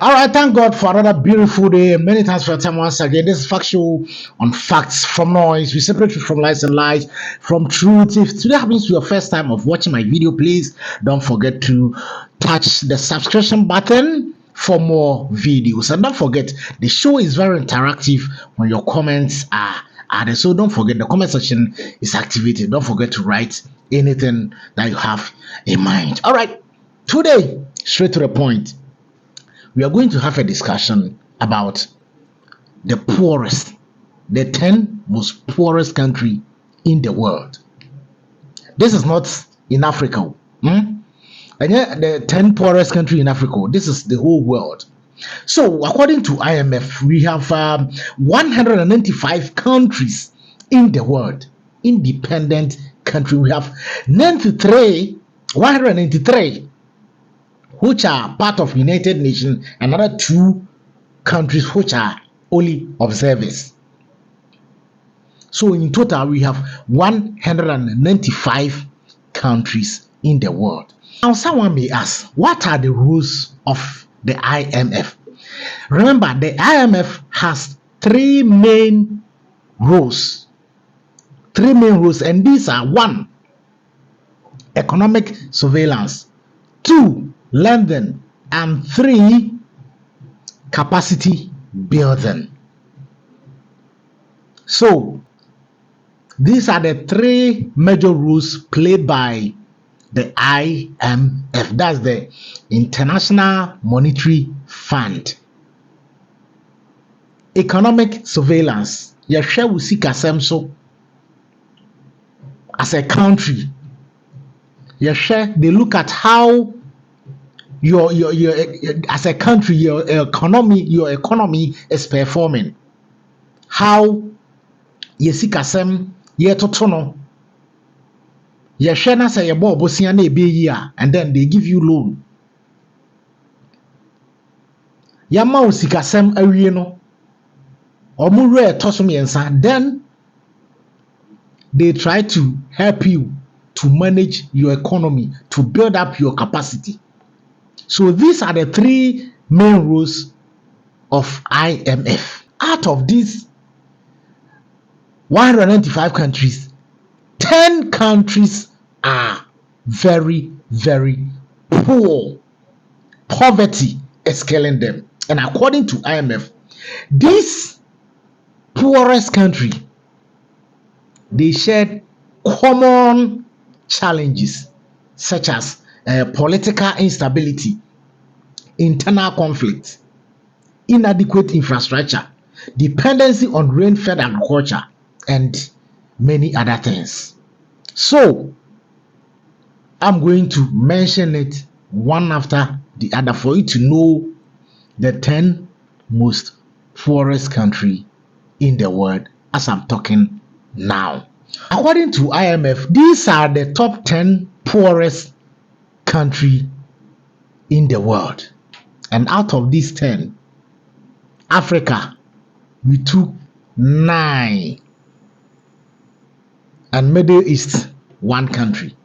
All right, thank God for another beautiful day. Many thanks for your time once again. This is Factual on Facts from Noise. We separate truth from lies and lies from truth. If today happens to be your first time of watching my video, please don't forget to touch the subscription button for more videos. And don't forget, the show is very interactive when your comments are added. So don't forget, the comment section is activated. Don't forget to write anything that you have in mind. All right, today, straight to the point, we are going to have a discussion about the poorest, the 10 most poorest country in the world. This is not in Africa. And yet the 10 poorest country in Africa, this is the whole world. So according to IMF, we have 195 countries in the world, independent country. We have 193 which are part of United Nations, another 2 countries which are only observers. So in total, we have 195 countries in the world. Now, someone may ask, what are the rules of the IMF? Remember, the IMF has 3 main rules. 3 main rules, and these are: 1, economic surveillance; 2, lending; and 3, capacity building. So these are the 3 major rules played by the IMF. That's the International Monetary Fund. Economic surveillance. Yɛhwɛ wo sikasɛm so as a country. They look at how your as a country, your economy is performing. How yesikasem yetotono. Na say yebo obosia na ebe yi a, and then they give you loan. Yama osikasem awie no. Omure tosom yensa, then they try to help you to manage your economy, to build up your capacity. So these are the 3 main rules of IMF. Out of these 195 countries, 10 countries are very, very poor. Poverty is killing them. And according to IMF, this poorest country, they shared common challenges such as political instability, internal conflict, inadequate infrastructure, dependency on rain-fed agriculture, and many other things. So I'm going to mention it one after the other for you to know the 10 most poorest country in the world as I'm talking now. According to IMF, these are the top 10 poorest country in the world. And out of these 10, Africa, we took 9. And Middle East, 1 country.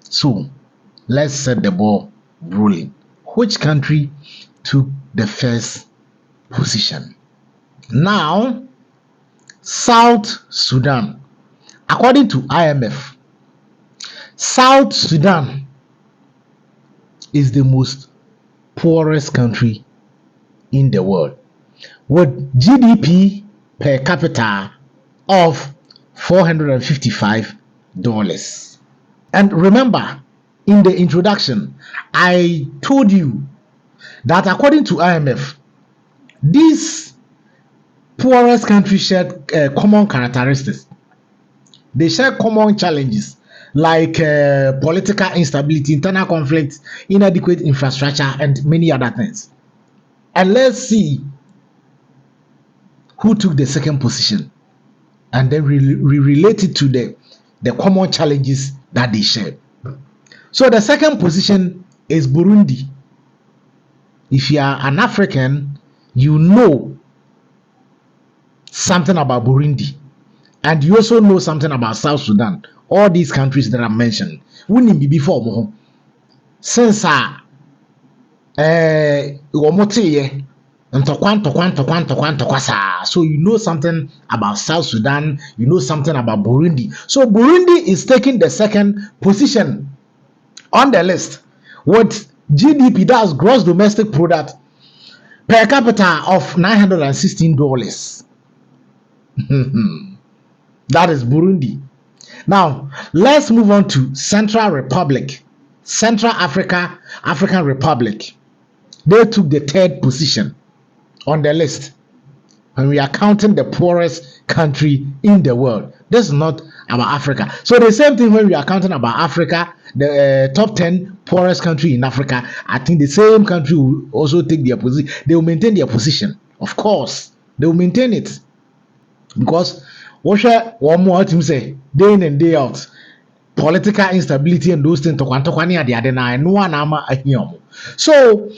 So let's set the ball rolling. Which country took the first position? Now, South Sudan. According to IMF, South Sudan is the most poorest country in the world, with GDP per capita of $455. And remember, in the introduction, I told you that according to IMF, these poorest countries share common characteristics. They share common challenges like political instability, internal conflict, inadequate infrastructure, and many other things. And let's see who took the second position, and then we relate it to the common challenges that they share. So the second position is Burundi. If you are an African, you know something about Burundi, and you also know something about South Sudan. All these countries that I mentioned, we need before since Omote ntokwa saa. So you know something about South Sudan, you know something about Burundi. So Burundi is taking the second position on the list with GDP, that's gross domestic product, per capita of $916. That is Burundi. Now let's move on to Central African Republic. They took the third position on the list when we are counting the poorest country in the world. This is not about Africa. So the same thing when we are counting about Africa, the top 10 poorest country in Africa, I think the same country will also take their position. They will maintain their position. Of course, they will maintain it. Because what one more to say, day in and day out, political instability and those things. So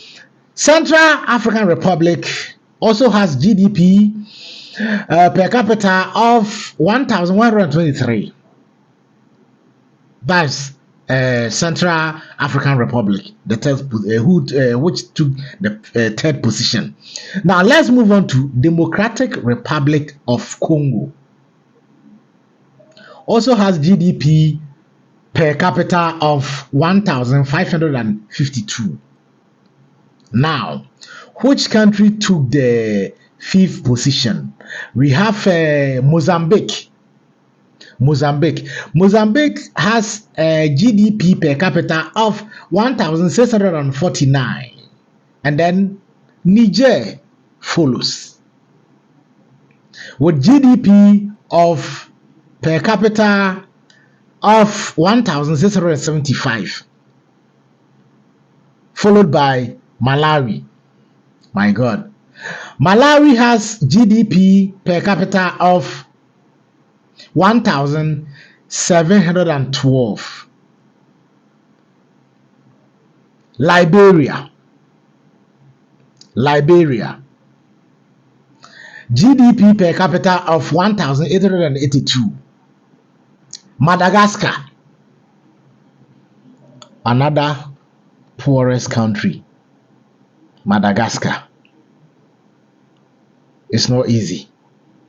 Central African Republic also has GDP per capita of 1,123. That's Central African Republic, the third, which took the third position. Now let's move on to Democratic Republic of Congo. Also has GDP per capita of 1,552. Now, which country took the fifth position? We have Mozambique. Mozambique has a GDP per capita of 1,649, and then Niger follows with GDP of per capita of 1,675, followed by Malawi. My God. Malawi has GDP per capita of 1,712. Liberia. GDP per capita of 1,882. Madagascar. Another poorest country. Madagascar. It's not easy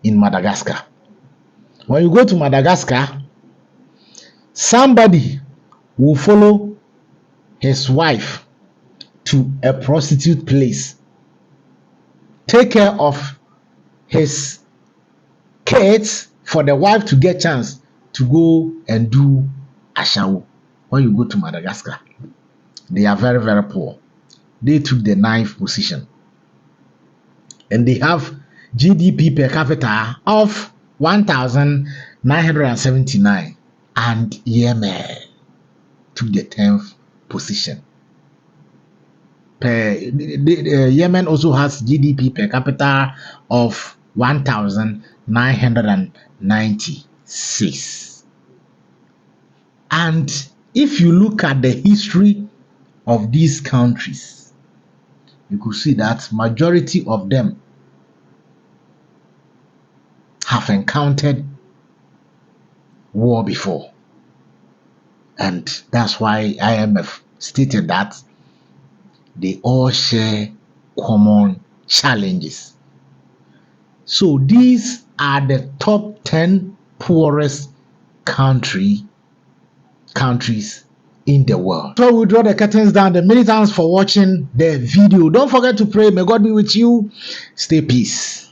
in Madagascar. When you go to Madagascar, somebody will follow his wife to a prostitute place, take care of his kids for the wife to get chance to go and do ashawo. When you go to Madagascar, they are very, very poor. They took the 9th position, and they have GDP per capita of 1,979, and Yemen took the 10th position. Yemen also has GDP per capita of 1,996. And if you look at the history of these countries, you could see that majority of them have encountered war before. And that's why IMF stated that they all share common challenges. So these are the top 10 poorest countries in the world. So we draw the curtains down. Many thanks for watching the video. Don't forget to pray. May God be with you. Stay peace.